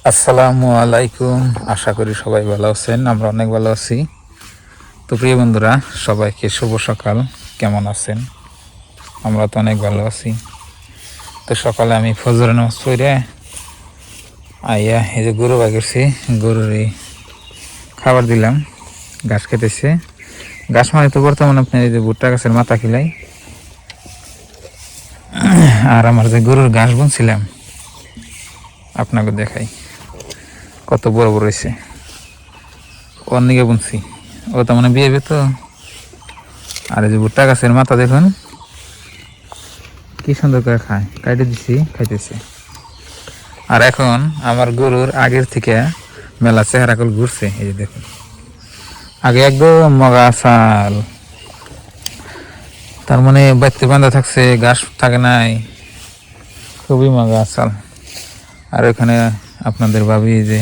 আসসালামু আলাইকুম। আশা করি সবাই ভালো আছেন, আমরা অনেক ভালো আছি। তো প্রিয় বন্ধুরা, সবাইকে শুভ সকাল। কেমন আছেন? আমরা তো অনেক ভালো আছি। তো সকালে আমি ফজর নামাজ পড়ে আইয়া এই যে গরু বাই করছি, গরুর খাবার দিলাম, ঘাস খেতেছে। ঘাস মানে তো বর্তমানে আপনার এই যে ভুট্টা গাছের মাথা খিলাই। আর আমার যে গরুর ঘাস বুনছিলাম আপনাকে দেখাই, কত বড় বড় হয়েছে। ওর নিকে বুনছি, ও তো মানে বিয়ে তো। আর এই যে ভুট্টা গাছের মাথা দেখুন কি সুন্দর করে খায়, কাটে দিছি, খাইতেছে। আর এখন আমার গরুর আগের থেকে মেলা চেহারা কল ঘুরছে। এই যে দেখুন, আগে একদম মগা চাল, তার মানে বাড়িতে বান্ধা থাকছে, ঘাস থাকে নাই, খুবই মগা চাল। আর ওখানে আপনাদের ভাবি যে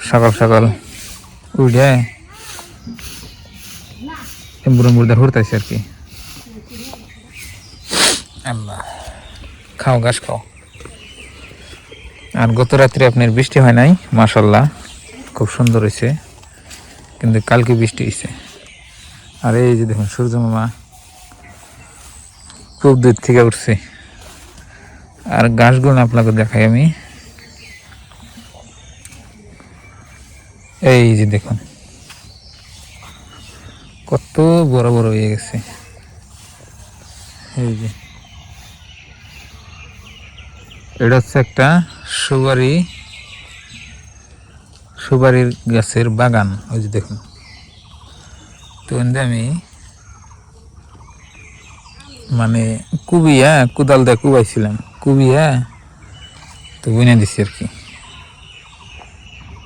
সকাল সকাল উঠে বুড়ো মুড়দা ঘুরতেছে আর কি। আল্লাহ, খাও ঘাস খাও। আর গত রাত্রে আপনার বৃষ্টি হয় নাই, মাশাল্লাহ খুব সুন্দর হয়েছে, কিন্তু কালকে বৃষ্টি হয়েছে। আর এই যে দেখুন সূর্য মামা খুব দূর থেকে উঠছে। আর ঘাসগুলো আপনাকে দেখাই আমি, এই যে দেখুন কত বড় বড় হয়ে গেছে। এই যে এটা হচ্ছে একটা সুপারির গাছের বাগান। ওই যে দেখুন, তো আমি মানে কুবিয়া কোদাল দিয়ে কুবাইছিলাম, কুবিয়া তো বুনে দিছি আর কি।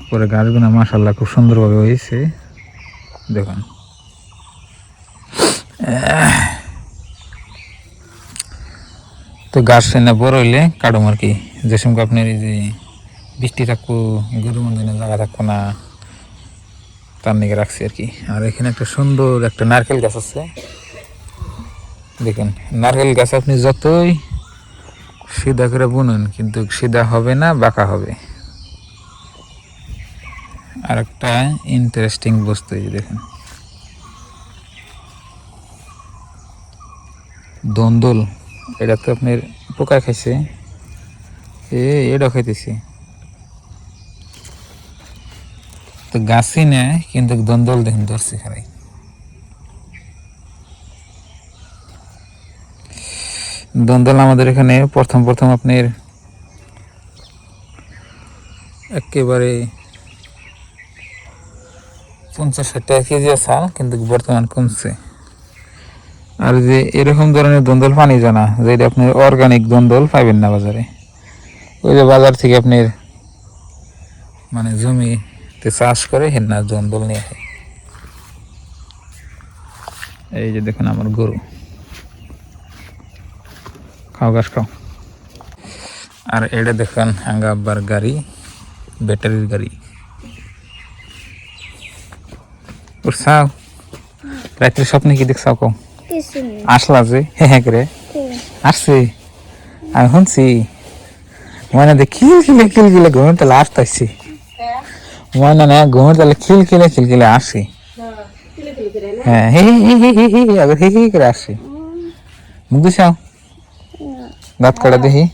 পরে গাছগুলো মাশাল্লাহ খুব সুন্দরভাবে হয়েছে দেখুন। তো গাছ না বড় হইলে কাটুম আর কি, যে সময় আপনার এই যে বৃষ্টি থাকবো, গরু মন্দিরে জায়গা থাকবো না, তার নিকে রাখছি আর কি। আর এখানে একটা সুন্দর একটা নারকেল গাছ আছে দেখুন। নারকেল গাছ আপনি যতই সিধা করে বুনুন কিন্তু সিধা হবে না, বাঁকা হবে। আর একটা ইন্টারেস্টিং বস্তু এই দেখুন, দন্দল। এটা তো আপনার পোকা খাইছে, এটা খাইতেছে। তো গাছই নেয় কিন্তু দন্দল দেখুন ধরছে খারাই। দন্দল আমাদের এখানে প্রথম প্রথম আপনার একেবারে 50-60 টাকা কেজি চাল, কিন্তু বর্তমান কমছে। আর যে এরকম ধরনের দন্দল পানি জানা, যেটা আপনার অর্গানিক দন্দল পাইবেন না বাজারে। ওই যে বাজার থেকে আপনার মানে জমিতে চাষ করে হেন দন্দল নিয়ে আসে। এই যে দেখুন আমার গরু, খাও ঘাস খাও। আর এটা দেখুন আঙ্গা আব্বার গাড়ি, ব্যাটারির গাড়ি। উঠছাও রাত্রে স্বপ্নে কি দেখছাও? কো আসলা যে হ্যাঁ করে আসছে, আমি শুনছি মনে দে খিলখিলে ঘুমের তালে আসতেছি, মনে না ঘুমের তালে খিলখিলে আসি। হ্যাঁ হে আবার হে করে আসি। মুখ দিছাও, দাঁত কাটা দেখি।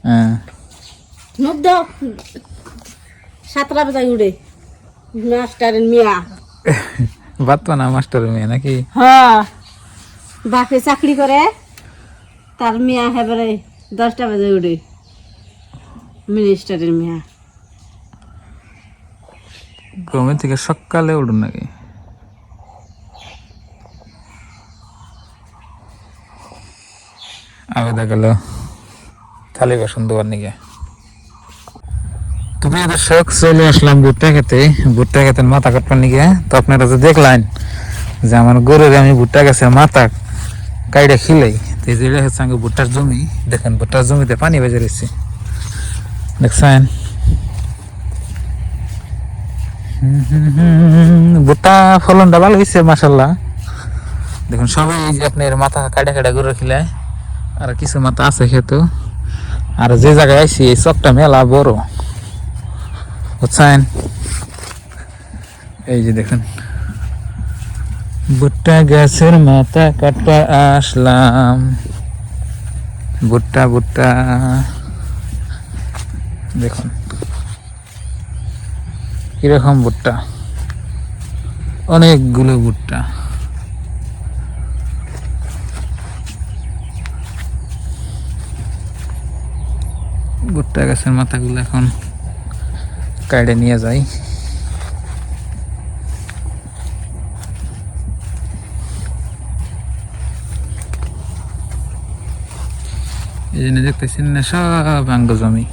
হ্যাঁ মুখ দাও, 7টা বাজায় উঠে মাস্টারের মিয়া। বাতো না মাস্টার মেয়ে নাকি? হ্যাঁ, বাপে চাকরি করে, তার মিয়া হেবারে 10টা বাজে উঠে, মিনিস্টারের মিয়া। ঘুমের থেকে সকালে উঠুন নাকি? আবেদা গেল থালি বাসন দেওয়ার নিকে। তুমি দর্শক চলে আসলাম ভুট্টা খেতের মাথা কাটবার নিকে। তো আপনারা যে দেখলেন যে আমার গরুরে আমি ভুট্টা গাছের মাথা কাইডা খিলাই, তো যেটা হচ্ছে আগে ভুট্টার জমি। দেখেন ভুট্টার জমিতে পানি বেজে রয়েছে, দেখছেন? ভুট্টা ফলনটা ভালো হয়েছে মাসাল্লাহ। দেখুন সবাই এই যে আপনার মাথা কাটা গরু খিলায়, আর কিছু মাথা আছে খেতো। আর যে জায়গায় আইছি এই চকটা মেলা বড় বুঝছেন। এই যে দেখেন ভুট্টা গাছের মাথা কাটতে আসলাম। ভুট্টা ভুট্টা দেখুন কিরকম ভুট্টা, অনেকগুলো ভুট্টা। ভুট্টা গাছের মাথাগুলো এখন কাটে নিয়ে যাই। এই জন্য দেখতেছেন না সব আঙ্গ জমি,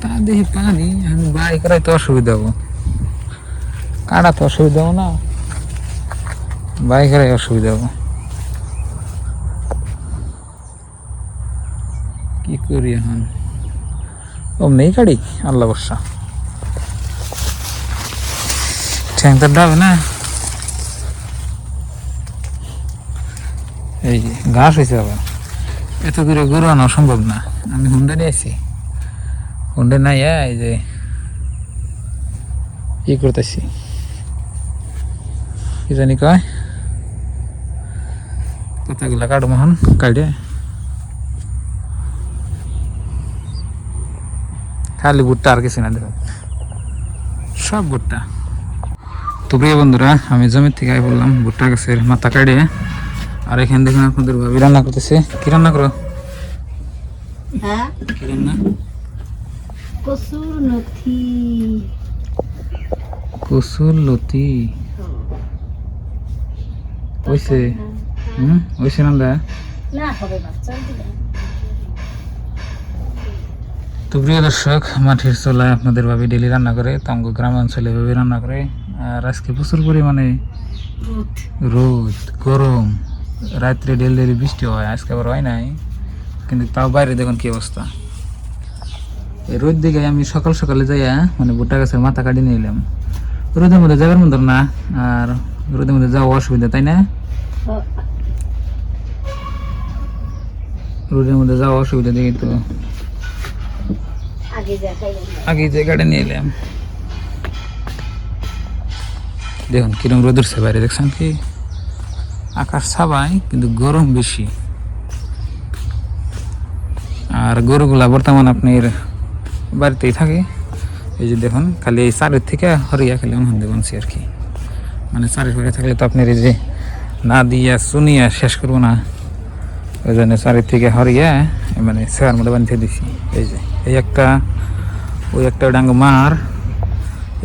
তা দেখি পানি আমি বাড়ি করাই তো অসুবিধা হবো, কাটা তো অসুবিধা হবো না, বাড়ি করাই অসুবিধা হবো। কি করি এখন, অমনি কাটি আল্লাহ বর্ষা ঠ্যাং তো ডাবে না। এই যে ঘাস হয়েছে আবার, এত দূরে গরু আনা সম্ভব না। আমি হুন্ডা নিয়ে আসি, হুন্ডা নাই এই যে কি করতেছি কি জানি কয়, কথাগুলা কাটু মহন কাটে খালি ভুট্টা আর কিছু না, দেখো সব ভুট্টা। তো প্রিয় বন্ধুরা আমি জমির থেকে আই বললাম ভুট্টা গাছের মাথা কাটে, আর এখানে দেখুন আপনাদের ভাবি রান্না করতেছে। কি রান্না করো? হ্যাঁ কি রান্না? কসুর নথি। কসুর লতি হয়েছে? হয়েছে রান্না? না হবে বাচ্চা। তো প্রিয় দর্শক মাটির চুলায় আপনাদের ভাবি ডেলি রান্না করে, তঙ্গ গ্রাম অঞ্চলে ভাবে রান্না করে। আর আজকে প্রচুর পরিমাণে রোদ গরম, রাত্রে ডেলি বৃষ্টি হয়, আজকে আবার হয় নাই, কিন্তু তাও বাইরে দেখুন কি অবস্থা। এই রোদ দিকে আমি সকাল সকালে যাই মানে ভুট্টা গাছের মাথা কাটি নিয়ে এলাম। রোদের মধ্যে যাবার মতো না, আর রোদের মধ্যে যাওয়া অসুবিধা, তাই না? রোদের মধ্যে যাওয়া অসুবিধা দেখি তো আগে যে গাড়ি নিয়ে এলাম। দেখুন কিরম রোদ উঠছে বাইরে, দেখছেন কি? আকাশ ছাবাই কিন্তু গরম বেশি। আর গরুগুলা বর্তমান আপনার বাড়িতেই থাকে। এই যে দেখুন খালি এই চারের থেকে হরিয়া খেলে মন দেখছি আর কি, মানে চারের হরিয়া থাকলে তো আপনার এই যে না দিয়া চুনিয়া শেষ করবো না, ওই জন্য চারের থেকে হরিয়া মানে সেয়ার মধ্যে বানিয়ে দিছি। এই যে এই একটা, ওই একটা ডাঙ্গো মার,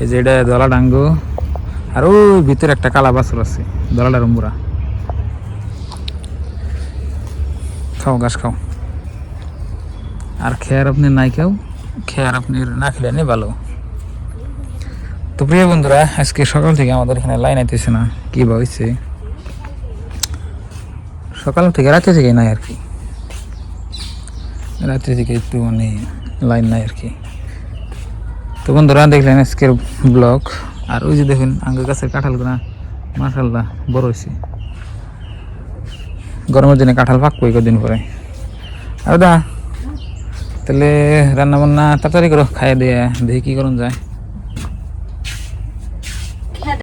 এই যে এটা দলা ডাঙ্গো, আর ওই ভিতরে একটা কালা বাছুর আছে দলাটা রম্বুরা। খাও ঘাস খাও, আর খেয়ার আপনি নাই খাও, খেয়ার আপনি না খেলে নেই ভালো। তো প্রিয় বন্ধুরা আজকে সকাল থেকে আমাদের এখানে লাইন আইতেছে না, কি বা হয়েছে, সকাল থেকে রাতে থেকে নাই আর কি, রাত্রি থেকে একটু মানে লাইন নাই আর কি। তো বন্ধুরা দেখলেন আজকের ব্লগ। আর ওই যে দেখুন আঙ্গুর গাছের কাঁঠালগুলো মাশাআল্লাহ বড় হয়েছে, গরমের দিনে কাঁঠাল পাকবো কদিন পরে। আর দা তাহলে রান্না বান্না তাড়াতাড়ি করো, খাইয়ে দিয়ে দেখি কি করুন যায়।